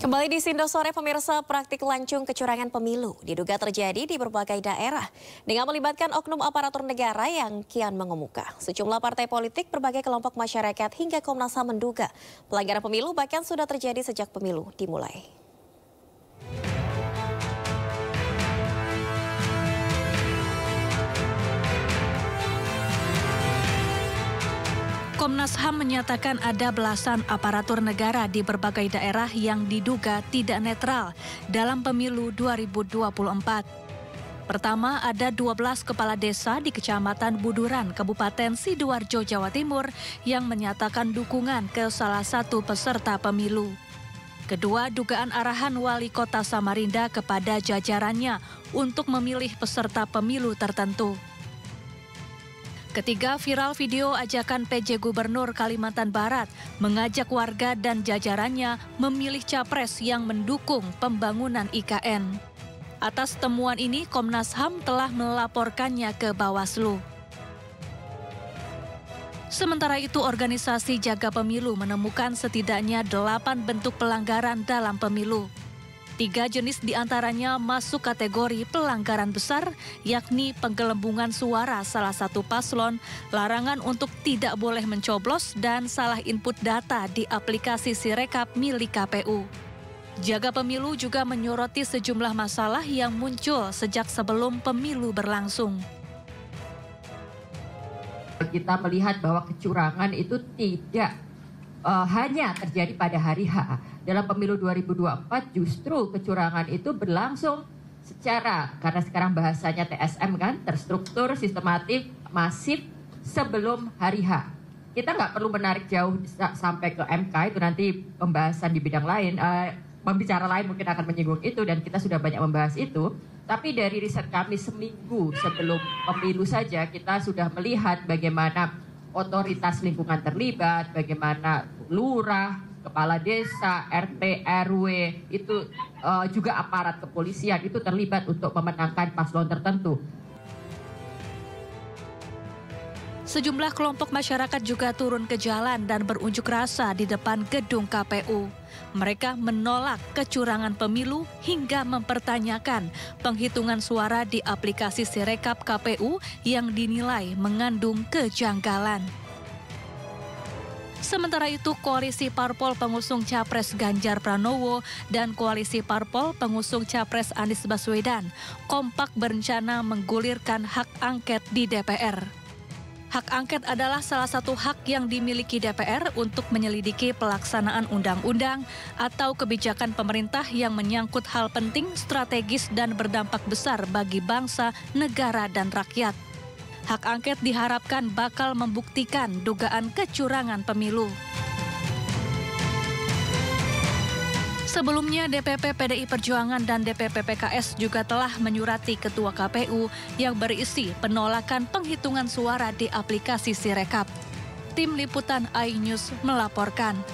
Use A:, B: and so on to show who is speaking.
A: Kembali di Sindo Sore, pemirsa, praktik lancung kecurangan pemilu diduga terjadi di berbagai daerah dengan melibatkan oknum aparatur negara yang kian mengemuka. Sejumlah partai politik, berbagai kelompok masyarakat hingga Komnas HAM menduga pelanggaran pemilu bahkan sudah terjadi sejak pemilu dimulai.
B: Komnas HAM menyatakan ada belasan aparatur negara di berbagai daerah yang diduga tidak netral dalam pemilu 2024. Pertama, ada 12 kepala desa di Kecamatan Buduran, Kabupaten Sidoarjo, Jawa Timur yang menyatakan dukungan ke salah satu peserta pemilu. Kedua, dugaan arahan Wali Kota Samarinda kepada jajarannya untuk memilih peserta pemilu tertentu. Ketiga, viral video ajakan PJ Gubernur Kalimantan Barat mengajak warga dan jajarannya memilih capres yang mendukung pembangunan IKN. Atas temuan ini, Komnas HAM telah melaporkannya ke Bawaslu. Sementara itu, organisasi Jaga Pemilu menemukan setidaknya 8 bentuk pelanggaran dalam pemilu. 3 jenis diantaranya masuk kategori pelanggaran besar, yakni penggelembungan suara salah satu paslon, larangan untuk tidak boleh mencoblos, dan salah input data di aplikasi Sirekap milik KPU. Jaga Pemilu juga menyoroti sejumlah masalah yang muncul sejak sebelum pemilu berlangsung.
C: Kita melihat bahwa kecurangan itu tidak hanya terjadi pada hari H. Dalam pemilu 2024 justru kecurangan itu berlangsung secara, karena sekarang bahasanya TSM kan, terstruktur, sistematik, masif sebelum hari H. Kita nggak perlu menarik jauh sampai ke MK, itu nanti pembahasan di bidang lain, pembicara lain mungkin akan menyinggung itu dan kita sudah banyak membahas itu. Tapi dari riset kami seminggu sebelum pemilu saja kita sudah melihat bagaimana otoritas lingkungan terlibat, bagaimana lurah, kepala desa, RT, RW, itu juga aparat kepolisian itu terlibat untuk memenangkan paslon tertentu.
B: Sejumlah kelompok masyarakat juga turun ke jalan dan berunjuk rasa di depan gedung KPU. Mereka menolak kecurangan pemilu hingga mempertanyakan penghitungan suara di aplikasi Sirekap KPU yang dinilai mengandung kejanggalan. Sementara itu, Koalisi Parpol pengusung Capres Ganjar Pranowo dan Koalisi Parpol pengusung Capres Anies Baswedan kompak berencana menggulirkan hak angket di DPR. Hak angket adalah salah satu hak yang dimiliki DPR untuk menyelidiki pelaksanaan undang-undang atau kebijakan pemerintah yang menyangkut hal penting, strategis, dan berdampak besar bagi bangsa, negara, dan rakyat. Hak angket diharapkan bakal membuktikan dugaan kecurangan pemilu. Sebelumnya, DPP PDI Perjuangan dan DPP PKS juga telah menyurati Ketua KPU yang berisi penolakan penghitungan suara di aplikasi Sirekap. Tim Liputan iNews melaporkan.